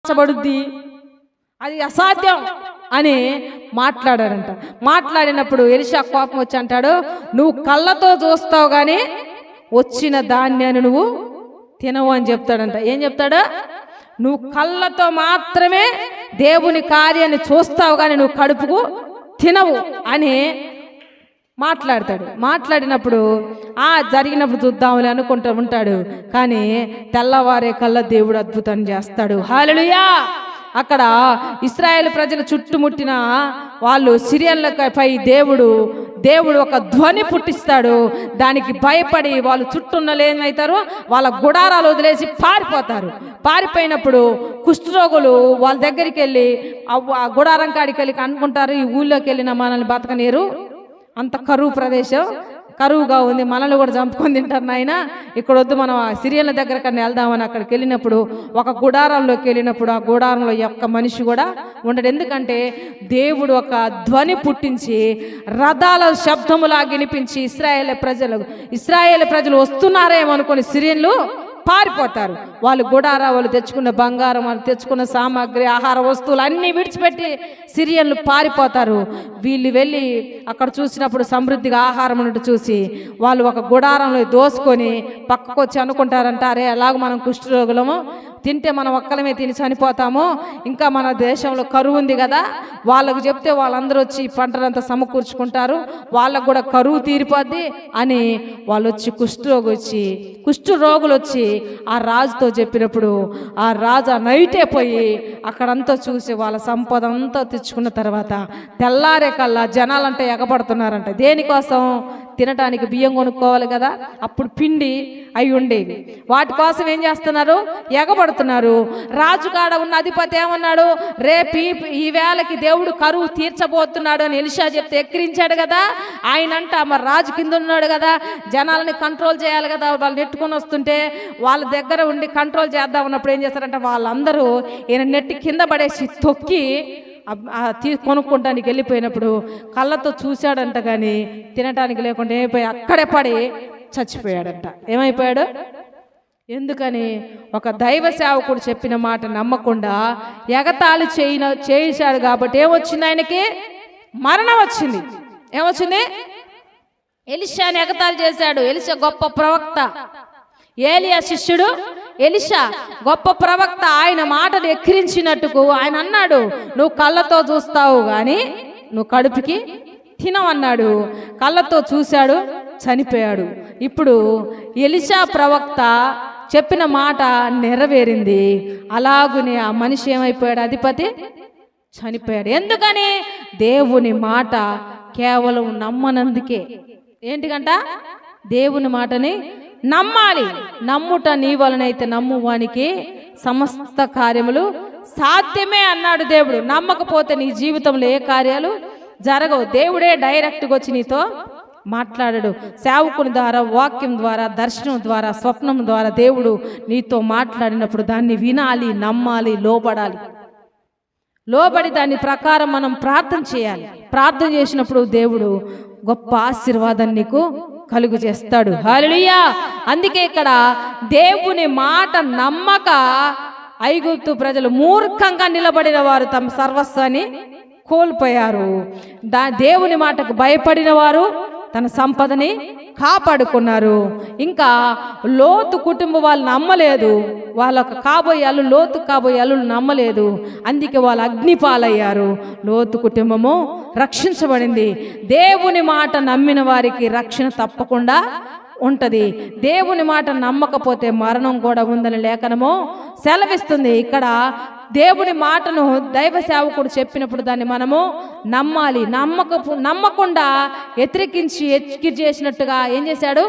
మార్చబడుద్ది, అది అసాధ్యం అని మాట్లాడాడంట. మాట్లాడినప్పుడు ఎలీషా కోపం వచ్చి అంటాడు, నువ్వు కళ్ళతో చూస్తావు కానీ వచ్చిన ధాన్యాన్ని నువ్వు తినవు అని చెప్తాడంట. ఏం చెప్తాడు? నువ్వు కళ్ళతో మాత్రమే దేవుని కార్యాన్ని చూస్తావు కానీ నువ్వు కడుపుకు తినవు అని మాట్లాడతాడు. మాట్లాడినప్పుడు జరిగినప్పుడు చూద్దాంలే అనుకుంటూ ఉంటాడు. కానీ తెల్లవారే కల్లా దేవుడు అద్భుతం చేస్తాడు. హల్లెలూయా. అక్కడ ఇశ్రాయేలు ప్రజలు చుట్టుముట్టిన వాళ్ళు సిరియన్లపై దేవుడు ఒక ధ్వని పుట్టిస్తాడు. దానికి భయపడి వాళ్ళు చుట్టూన్నలు ఏమవుతారు, వాళ్ళ గుడారాలు వదిలేసి పారిపోతారు. పారిపోయినప్పుడు కుష్ఠరోగులు వాళ్ళ దగ్గరికి వెళ్ళి ఆ గుడారం కాడికి వెళ్ళి అనుకుంటారు, ఈ ఊళ్ళోకి వెళ్ళిన మనల్ని బతకనీరు, అంత కరువు ప్రదేశం, కరువుగా ఉంది, మనల్ని కూడా చంపుకొని తింటారు నాయన, ఇక్కడ వద్దు, మనం ఆ సిరియన్ల దగ్గర కన్నా వెళ్దామని అక్కడికి వెళ్ళినప్పుడు ఒక గుడారంలోకి వెళ్ళినప్పుడు ఆ గుడారంలో ఒక్క మనిషి కూడా ఉండడు. ఎందుకంటే దేవుడు ఒక ధ్వని పుట్టించి రథాల శబ్దములా వినిపించి ఇశ్రాయేలు ప్రజలు వస్తున్నారేమో అనుకుని సిరియన్లు పారిపోతారు. వాళ్ళు వాళ్ళు తెచ్చుకున్న బంగారం, వాళ్ళు తెచ్చుకున్న సామాగ్రి, ఆహార వస్తువులు అన్నీ విడిచిపెట్టి సిరియన్లు పారిపోతారు. వీళ్ళు వెళ్ళి అక్కడ చూసినప్పుడు సమృద్ధిగా ఆహారం ఉన్నట్టు చూసి వాళ్ళు ఒక గుడారంలో దోసుకొని పక్కకు వచ్చి అనుకుంటారంట, అరే ఎలాగో మనం కుష్ఠరోగులము, తింటే మనం ఒక్కలమే తిని చనిపోతాము, ఇంకా మన దేశంలో కరువు ఉంది కదా, వాళ్ళకు చెప్తే వాళ్ళందరూ వచ్చి పంటలంతా సమకూర్చుకుంటారు, వాళ్ళకు కూడా కరువు తీరిపోద్ది అని వాళ్ళు వచ్చి కుష్ఠరోగులు వచ్చి ఆ రాజుతో చెప్పినప్పుడు ఆ రాజు నైటే పోయి అక్కడంతా చూసి వాళ్ళ సంపద అంతా తెచ్చుకున్న తర్వాత తెల్లారే కల్లా జనాలంటే ఎగబడుతున్నారంట. దేనికోసం? తినటానికి బియ్యం కొనుక్కోవాలి కదా, అప్పుడు పిండి అయి ఉండేవి, వాటి కోసం ఏం చేస్తున్నారు, ఎగబడుతున్నారు. రాజుగాడ ఉన్న అధిపతి ఏమన్నాడు, రేపు ఈ వేళకి దేవుడు కరువు తీర్చబోతున్నాడు అని ఎలీషా చెప్తే ఎక్కిరించాడు కదా. ఆయనంట మరి రాజు కింద ఉన్నాడు కదా, జనాలని కంట్రోల్ చేయాలి కదా, వాళ్ళు నెట్టుకొని వస్తుంటే వాళ్ళ దగ్గర ఉండి కంట్రోల్ చేద్దాం ఉన్నప్పుడు ఏం చేస్తారంటే వాళ్ళందరూ ఈయన నెట్టి కింద పడేసి తొక్కి కొనుక్కోడానికి వెళ్ళిపోయినప్పుడు కళ్ళతో చూశాడంట, కానీ తినటానికి లేకుండా ఏమైపోయి అక్కడే పడి చచ్చిపోయాడంట. ఏమైపోయాడు? ఎందుకని? ఒక దైవ సేవకుడు చెప్పిన మాట నమ్మకుండా ఎగతాళి చేశాడు కాబట్టి ఏమొచ్చింది? ఆయనకి మరణం వచ్చింది. ఏమొచ్చింది? ఎలీషాని ఎగతాళి చేశాడు. ఎలీషా గొప్ప ప్రవక్త, ఏలియా శిష్యుడు ఎలీషా గొప్ప ప్రవక్త. ఆయన మాటలు ఎక్కిరించినట్టుకు ఆయన అన్నాడు, నువ్వు కళ్ళతో చూస్తావు కానీ నువ్వు కడుపుకి తినవన్నాడు. కళ్ళతో చూశాడు, చనిపోయాడు. ఇప్పుడు ఎలీషా ప్రవక్త చెప్పిన మాట నెరవేరింది. అలాగునే ఆ మనిషి ఏమైపోయాడు? అధిపతి చనిపోయాడు. ఎందుకని? దేవుని మాట కేవలం నమ్మనందుకే. ఏంటికంట? దేవుని మాటని నమ్మాలి. నమ్ముట నీ వలనైతే నమ్మువానికి సమస్త కార్యములు సాధ్యమే అన్నాడు దేవుడు. నమ్మకపోతే నీ జీవితంలో ఏ కార్యాలు జరగవు. దేవుడే డైరెక్ట్గా వచ్చి నీతో మాట్లాడాడు. సేవకుని ద్వారా, వాక్యం ద్వారా, దర్శనం ద్వారా, స్వప్నం ద్వారా దేవుడు నీతో మాట్లాడినప్పుడు దాన్ని వినాలి, నమ్మాలి, లోబడి దాని ప్రకారం మనం ప్రార్థన చేయాలి. ప్రార్థన చేసినప్పుడు దేవుడు గొప్ప ఆశీర్వాదాన్ని నీకు కలుగు చేస్తాడు. హల్లెలూయా. అందుకే ఇక్కడ దేవుని మాట నమ్మక ఐగుప్తు ప్రజలు మూర్ఖంగా నిలబడిన వారు తమ సర్వస్వాన్ని కోల్పోయారు. దేవుని మాటకు భయపడిన వారు తన సంపదని కాపాడుకున్నారు. ఇంకా లోతు కుటుంబం వాళ్ళు నమ్మలేదు, వాళ్ళకు లోతు కాబోయే అల్లుడు నమ్మలేదు. అందుకే వాళ్ళు అగ్నిపాలయ్యారు. లోతు కుటుంబము రక్షించబడింది. దేవుని మాట నమ్మిన వారికి రక్షణ తప్పకుండా ఉంటది. దేవుని మాట నమ్మకపోతే మరణం కూడా ఉందని లేఖనము సెలవిస్తుంది. ఇక్కడ దేవుని మాటను దైవ సేవకుడు చెప్పినప్పుడు దాన్ని మనము నమ్మాలి. నమ్మకుండా ఎక్కి చేసినట్టుగా ఏం చేశాడు?